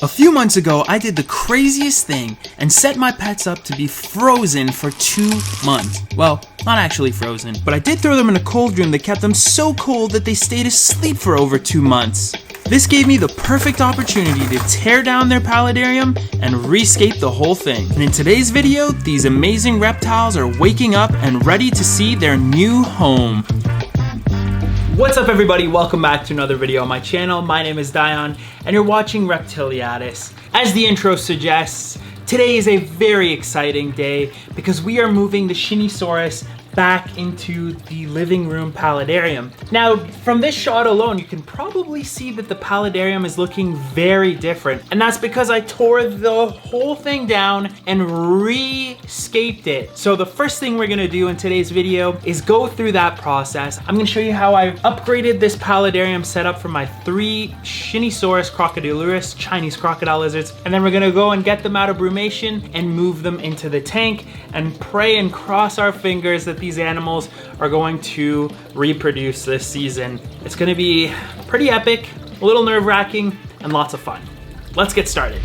A few months ago, I did the craziest thing and set my pets up to be frozen for 2 months. Well, not actually frozen, but I did throw them in a cold room that kept them so cold that they stayed asleep for over 2 months. This gave me the perfect opportunity to tear down their paladarium and rescape the whole thing. And in today's video, these amazing reptiles are waking up and ready to see their new home. What's up everybody, welcome back to another video on my channel. My name is Dion and you're watching Reptiliatus. As the intro suggests, today is a very exciting day because we are moving the Shinisaurus back into the living room paladarium. Now, from this shot alone, you can probably see that the paladarium is looking very different. And that's because I tore the whole thing down and re-scaped it. So the first thing we're gonna do in today's video is go through that process. I'm gonna show you how I upgraded this paladarium setup for my 3 Shinisaurus crocodilurus Chinese crocodile lizards. And then we're gonna go and get them out of brumation and move them into the tank and pray and cross our fingers that these animals are going to reproduce this season. It's gonna be pretty epic, a little nerve-wracking, and lots of fun. Let's get started.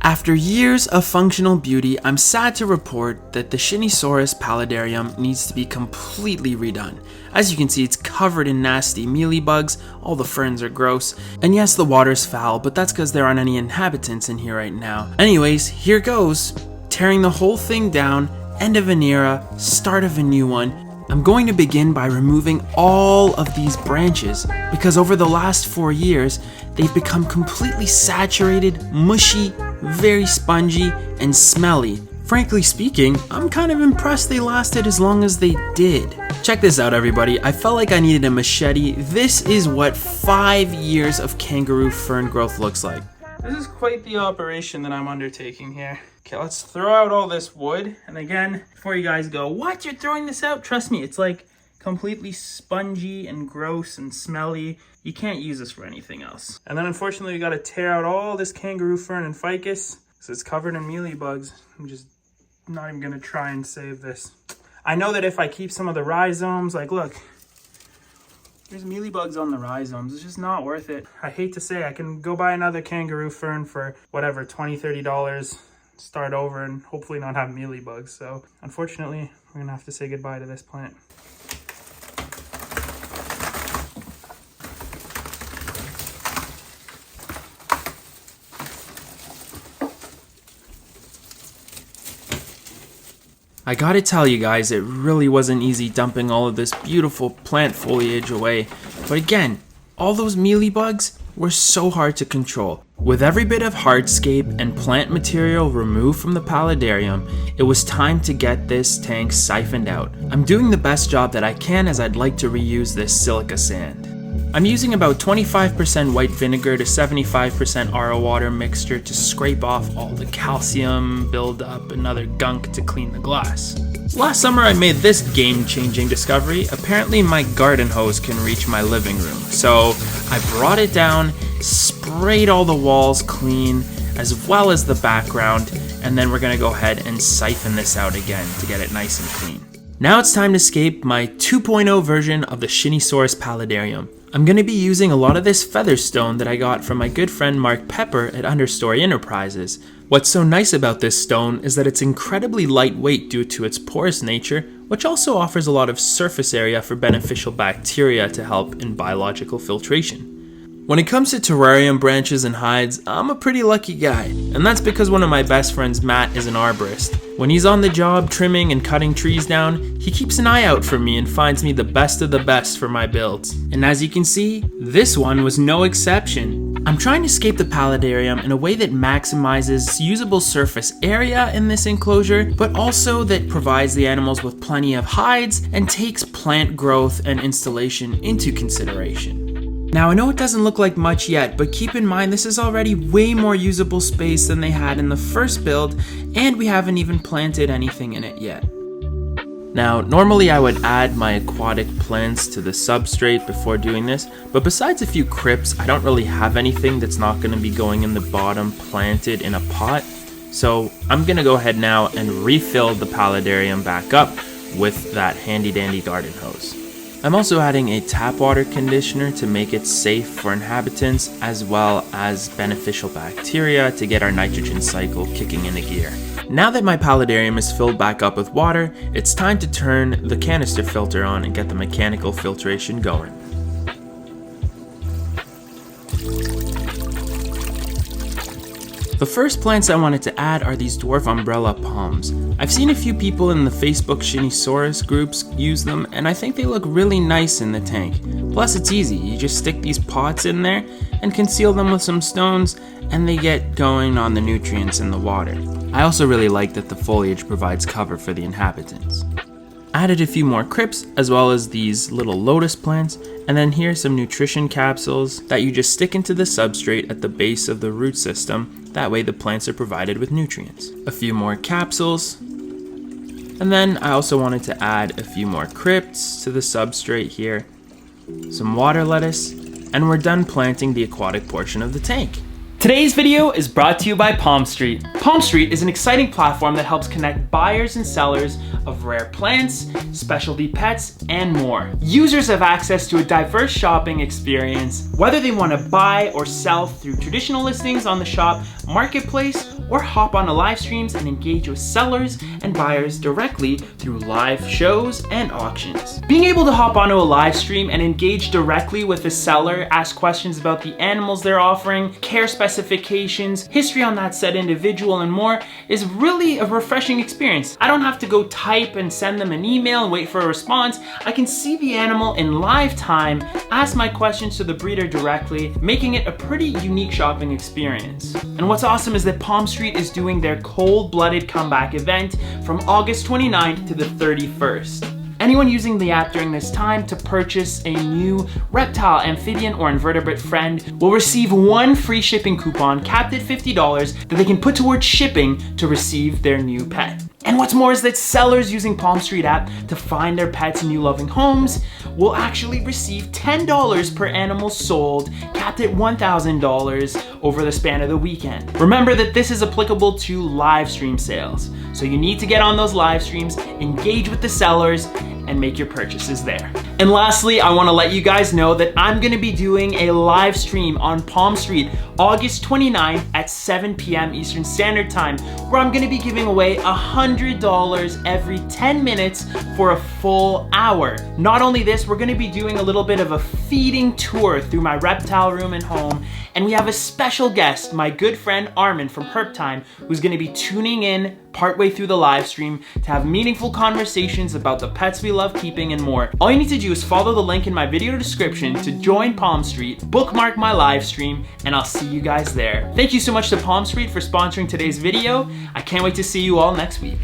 After years of functional beauty, I'm sad to report that the Shinisaurus paladarium needs to be completely redone. As you can see, it's covered in nasty mealybugs, all the ferns are gross, and yes, the water's foul, but that's because there aren't any inhabitants in here right now. Anyways, here goes. Tearing the whole thing down, end of an era, start of a new one. I'm going to begin by removing all of these branches because over the last 4 years, they've become completely saturated, mushy, very spongy, and smelly. Frankly speaking, I'm kind of impressed they lasted as long as they did. Check this out everybody, I felt like I needed a machete. This is what 5 years of kangaroo fern growth looks like. This is quite the operation that I'm undertaking here. Okay, let's throw out all this wood. And again, before you guys go, what, you're throwing this out? Trust me, it's like completely spongy and gross and smelly. You can't use this for anything else. And then unfortunately, we gotta tear out all this kangaroo fern and ficus because it's covered in mealybugs. I'm just not even gonna try and save this. I know that if I keep some of the rhizomes, like look, there's mealybugs on the rhizomes. It's just not worth it. I hate to say I can go buy another kangaroo fern for whatever, $20, $30, start over and hopefully not have mealybugs. So unfortunately, we're gonna have to say goodbye to this plant. I gotta tell you guys, it really wasn't easy dumping all of this beautiful plant foliage away. But again, all those mealybugs were so hard to control. With every bit of hardscape and plant material removed from the paladarium, it was time to get this tank siphoned out. I'm doing the best job that I can as I'd like to reuse this silica sand. I'm using about 25% white vinegar to 75% RO water mixture to scrape off all the calcium buildup and other gunk to clean the glass. Last summer I made this game-changing discovery. Apparently my garden hose can reach my living room. So I brought it down, sprayed all the walls clean, as well as the background, and then we're gonna go ahead and siphon this out again to get it nice and clean. Now it's time to scape my 2.0 version of the Shinisaurus paladarium. I'm going to be using a lot of this featherstone that I got from my good friend Mark Pepper at Understory Enterprises. What's so nice about this stone is that it's incredibly lightweight due to its porous nature, which also offers a lot of surface area for beneficial bacteria to help in biological filtration. When it comes to terrarium branches and hides, I'm a pretty lucky guy, and that's because one of my best friends, Matt, is an arborist. When he's on the job trimming and cutting trees down, he keeps an eye out for me and finds me the best of the best for my builds. And as you can see, this one was no exception. I'm trying to scape the paladarium in a way that maximizes usable surface area in this enclosure, but also that provides the animals with plenty of hides and takes plant growth and installation into consideration. Now I know it doesn't look like much yet, but keep in mind this is already way more usable space than they had in the first build, and we haven't even planted anything in it yet. Now normally I would add my aquatic plants to the substrate before doing this, but besides a few crypts, I don't really have anything that's not going to be going in the bottom planted in a pot. So I'm going to go ahead now and refill the paladarium back up with that handy dandy garden hose. I'm also adding a tap water conditioner to make it safe for inhabitants, as well as beneficial bacteria to get our nitrogen cycle kicking into gear. Now that my paladarium is filled back up with water, it's time to turn the canister filter on and get the mechanical filtration going. The first plants I wanted to add are these dwarf umbrella palms. I've seen a few people in the Facebook Shinisaurus groups use them, and I think they look really nice in the tank. Plus it's easy, you just stick these pots in there and conceal them with some stones, and they get going on the nutrients in the water. I also really like that the foliage provides cover for the inhabitants. Added a few more crypts, as well as these little lotus plants, and then here's some nutrition capsules that you just stick into the substrate at the base of the root system. That way the plants are provided with nutrients. A few more capsules, and then I also wanted to add a few more crypts to the substrate here, some water lettuce, and we're done planting the aquatic portion of the tank. Today's video is brought to you by Palm Street. Palm Street is an exciting platform that helps connect buyers and sellers of rare plants, specialty pets, and more. Users have access to a diverse shopping experience, whether they want to buy or sell through traditional listings on the shop marketplace, or hop onto live streams and engage with sellers and buyers directly through live shows and auctions. Being able to hop onto a live stream and engage directly with the seller, ask questions about the animals they're offering, care specifications, history on that said individual, and more is really a refreshing experience. I don't have to go type and send them an email and wait for a response. I can see the animal in live time, ask my questions to the breeder directly, making it a pretty unique shopping experience. And what's awesome is that Palm Street is doing their cold-blooded comeback event from August 29th to the 31st. Anyone using the app during this time to purchase a new reptile, amphibian, or invertebrate friend will receive one free shipping coupon capped at $50 that they can put towards shipping to receive their new pet. And what's more is that sellers using Palm Street app to find their pets new loving homes will actually receive $10 per animal sold, capped at $1,000 over the span of the weekend. Remember that this is applicable to live stream sales, so you need to get on those live streams, engage with the sellers, and make your purchases there. And lastly, I want to let you guys know that I'm going to be doing a live stream on Palm Street August 29th at 7 p.m. Eastern Standard Time, where I'm going to be giving away $100 every 10 minutes for a full hour. Not only this, we're going to be doing a little bit of a feeding tour through my reptile room and home, and we have a special guest, my good friend Armin from Herp Time, who's going to be tuning in partway through the live stream to have meaningful conversations about the pets we love keeping and more. All you need to do is follow the link in my video description to join Palm Street, bookmark my live stream, and I'll see you guys there. Thank you so much to Palm Street for sponsoring today's video. I can't wait to see you all next week.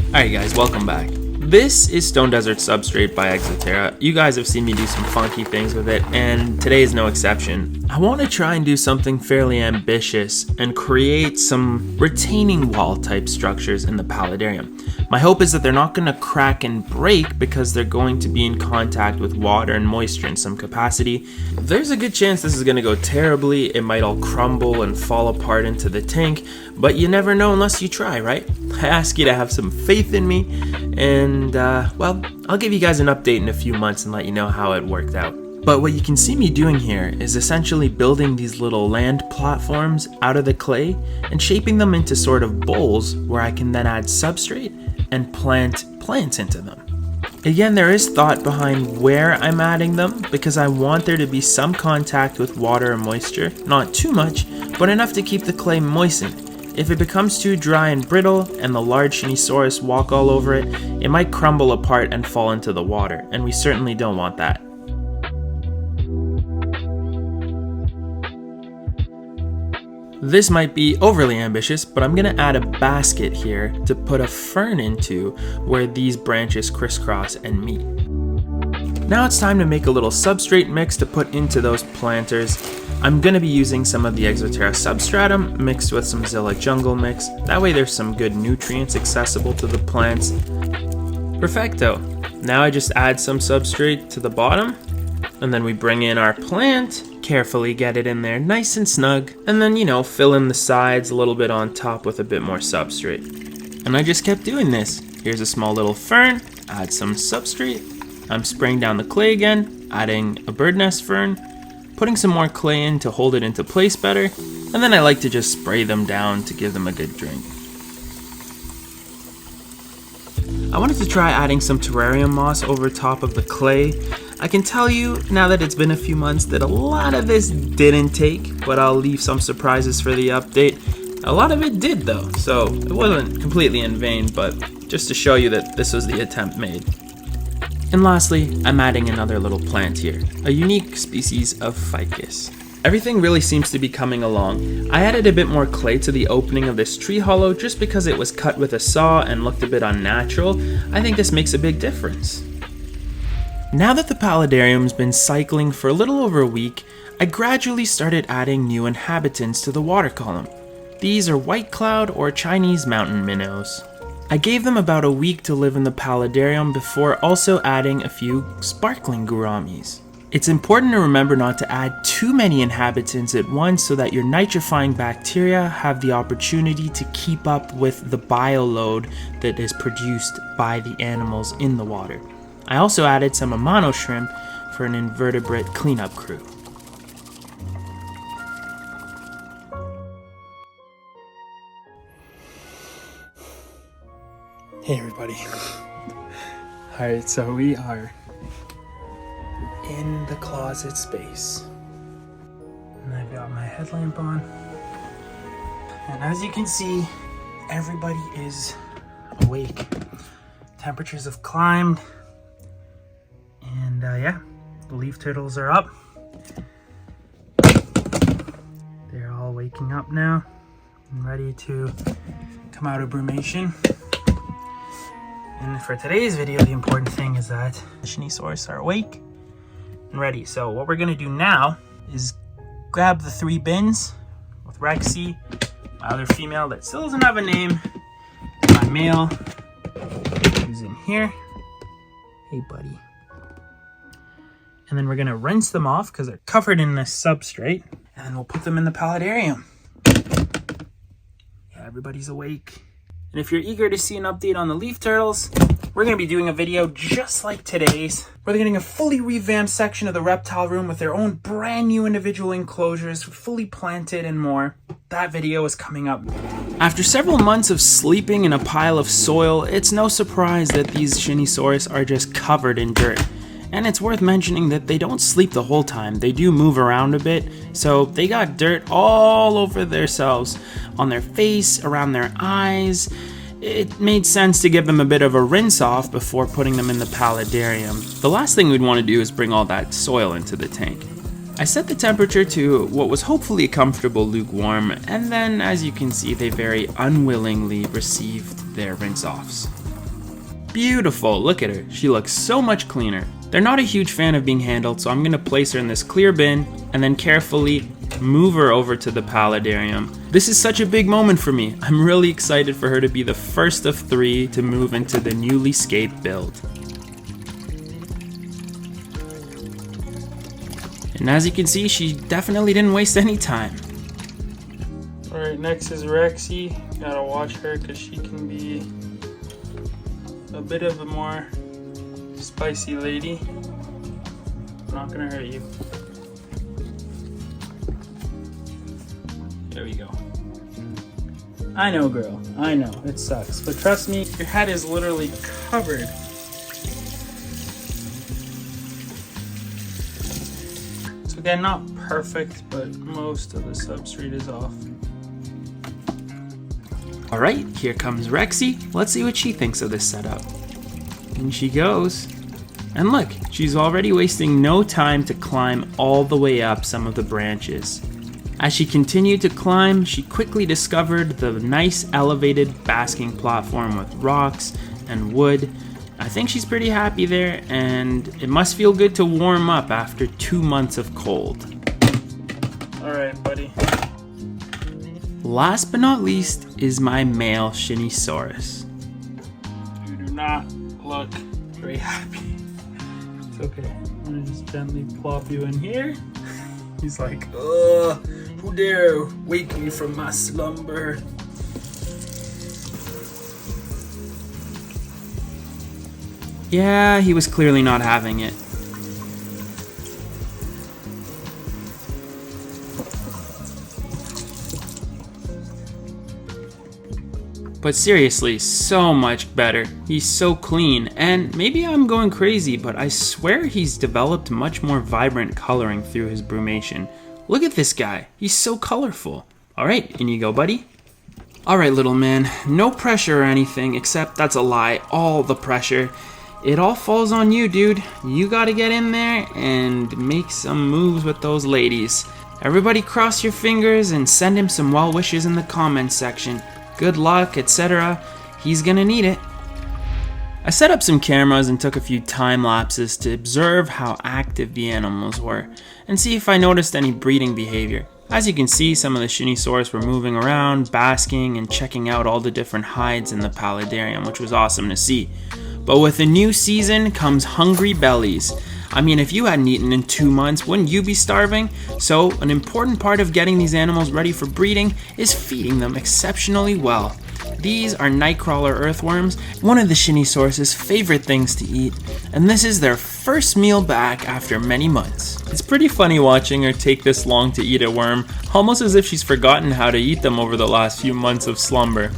Alright guys, welcome back. This is Stone Desert Substrate by Exoterra. You guys have seen me do some funky things with it, and today is no exception. I want to try and do something fairly ambitious and create some retaining wall type structures in the paludarium. My hope is that they're not going to crack and break because they're going to be in contact with water and moisture in some capacity. There's a good chance this is going to go terribly. It might all crumble and fall apart into the tank, but you never know unless you try, right? I ask you to have some faith in me, and well, I'll give you guys an update in a few months and let you know how it worked out. But what you can see me doing here is essentially building these little land platforms out of the clay and shaping them into sort of bowls where I can then add substrate and plant plants into them. Again, there is thought behind where I'm adding them because I want there to be some contact with water and moisture, not too much, but enough to keep the clay moistened. If it becomes too dry and brittle and the large Shinisaurus walk all over it, it might crumble apart and fall into the water, and we certainly don't want that. This might be overly ambitious, but I'm going to add a basket here to put a fern into where these branches crisscross and meet. Now it's time to make a little substrate mix to put into those planters. I'm going to be using some of the Exoterra substratum mixed with some Zilla jungle mix. That way there's some good nutrients accessible to the plants. Perfecto. Now I just add some substrate to the bottom, and then we bring in our plant, carefully get it in there nice and snug, and then, you know, fill in the sides a little bit on top with a bit more substrate. And I just kept doing this. Here's a small little fern, add some substrate, I'm spraying down the clay again, adding a bird nest fern, putting some more clay in to hold it into place better, and then I like to just spray them down to give them a good drink. I wanted to try adding some terrarium moss over top of the clay. I can tell you, now that it's been a few months, that a lot of this didn't take, but I'll leave some surprises for the update. A lot of it did though, so it wasn't completely in vain, but just to show you that this was the attempt made. And lastly, I'm adding another little plant here, a unique species of ficus. Everything really seems to be coming along. I added a bit more clay to the opening of this tree hollow just because it was cut with a saw and looked a bit unnatural. I think this makes a big difference. Now that the paladarium's been cycling for a little over a week, I gradually started adding new inhabitants to the water column. These are white cloud or Chinese mountain minnows. I gave them about a week to live in the paladarium before also adding a few sparkling gouramis. It's important to remember not to add too many inhabitants at once so that your nitrifying bacteria have the opportunity to keep up with the bioload that is produced by the animals in the water. I also added some amano shrimp for an invertebrate cleanup crew. Hey everybody. Alright, so we are in the closet space. And I've got my headlamp on. And as you can see, everybody is awake. Temperatures have climbed. And yeah, the leaf turtles are up. They're all waking up now and ready to come out of brumation. And for today's video, the important thing is that the Shinisaurus are awake and ready. So what we're gonna do now is grab the 3 bins with Rexy, my other female that still doesn't have a name, and my male who's in here. Hey buddy. And then we're gonna rinse them off because they're covered in this substrate, and then we'll put them in the paladarium. Yeah, everybody's awake. And if you're eager to see an update on the leaf turtles, we're going to be doing a video just like today's, where they're getting a fully revamped section of the reptile room with their own brand new individual enclosures, fully planted and more. That video is coming up. After several months of sleeping in a pile of soil, it's no surprise that these Shinisaurus are just covered in dirt. And it's worth mentioning that they don't sleep the whole time. They do move around a bit, so they got dirt all over themselves, on their face, around their eyes. It made sense to give them a bit of a rinse off before putting them in the paladarium. The last thing we'd want to do is bring all that soil into the tank. I set the temperature to what was hopefully a comfortable lukewarm, and then as you can see, they very unwillingly received their rinse offs. Beautiful, look at her. She looks so much cleaner. They're not a huge fan of being handled, so I'm going to place her in this clear bin and then carefully move her over to the paladarium. This is such a big moment for me. I'm really excited for her to be the first of 3 to move into the newly scaped build. And as you can see, she definitely didn't waste any time. Alright, next is Rexy. Gotta watch her because she can be a bit of a more spicy lady. Not gonna hurt you. There we go. I know, girl. I know. It sucks. But trust me, your head is literally covered. So again, not perfect, but most of the substrate is off. Alright, here comes Rexy. Let's see what she thinks of this setup. In she goes. And look, she's already wasting no time to climb all the way up some of the branches. As she continued to climb, she quickly discovered the nice elevated basking platform with rocks and wood. I think she's pretty happy there, and it must feel good to warm up after 2 months of cold. Alright, buddy. Last but not least is my male Shinisaurus. You do not look very happy. It's okay. I'm gonna just gently plop you in here. He's like, ugh, who dare wake me from my slumber? Yeah, he was clearly not having it. But seriously, so much better. He's so clean, and maybe I'm going crazy, but I swear he's developed much more vibrant coloring through his brumation. Look at this guy, he's so colorful. Alright, in you go, buddy. Alright, little man, no pressure or anything, except that's a lie, all the pressure. It all falls on you, dude. You gotta get in there and make some moves with those ladies. Everybody cross your fingers and send him some well wishes in the comments section. Good luck, etc. He's gonna need it. I set up some cameras and took a few time lapses to observe how active the animals were and see if I noticed any breeding behavior. As you can see, some of the Shinisaurus were moving around, basking, and checking out all the different hides in the paladarium, which was awesome to see. But with a new season comes hungry bellies. I mean, if you hadn't eaten in 2 months, wouldn't you be starving? So, an important part of getting these animals ready for breeding is feeding them exceptionally well. These are nightcrawler earthworms, one of the Shinisaurus' favorite things to eat, and this is their first meal back after many months. It's pretty funny watching her take this long to eat a worm, almost as if she's forgotten how to eat them over the last few months of slumber.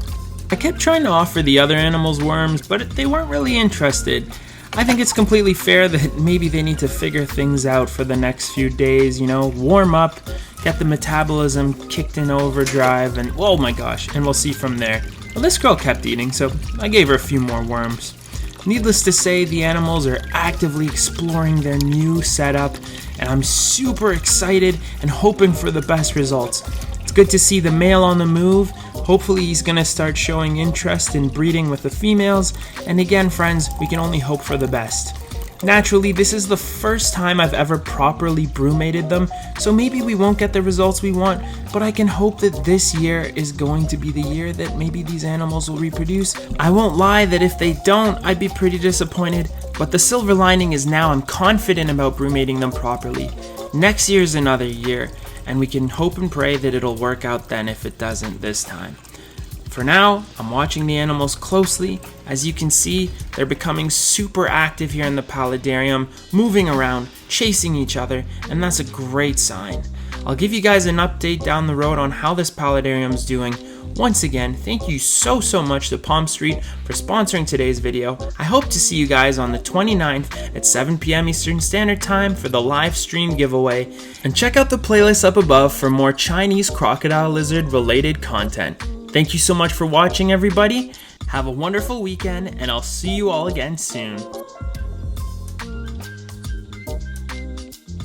I kept trying to offer the other animals worms, but they weren't really interested. I think it's completely fair that maybe they need to figure things out for the next few days, warm up, get the metabolism kicked in overdrive, and oh my gosh, and we'll see from there. Well, this girl kept eating, so I gave her a few more worms. Needless to say, the animals are actively exploring their new setup, and I'm super excited and hoping for the best results. It's good to see the male on the move. Hopefully he's gonna start showing interest in breeding with the females, and again friends, we can only hope for the best. Naturally, this is the first time I've ever properly brumated them, so maybe we won't get the results we want, but I can hope that this year is going to be the year that maybe these animals will reproduce. I won't lie that if they don't, I'd be pretty disappointed, but the silver lining is now I'm confident about brumating them properly. Next year's another year, and we can hope and pray that it'll work out then if it doesn't this time. For now, I'm watching the animals closely. As you can see, they're becoming super active here in the paladarium, moving around, chasing each other, and that's a great sign. I'll give you guys an update down the road on how this paladarium's doing. Once again, thank you so much to Palm Street for sponsoring today's video. I hope to see you guys on the 29th at 7 p.m. Eastern Standard Time for the live stream giveaway. And check out the playlist up above for more Chinese crocodile lizard related content. Thank you so much for watching, everybody. Have a wonderful weekend, and I'll see you all again soon.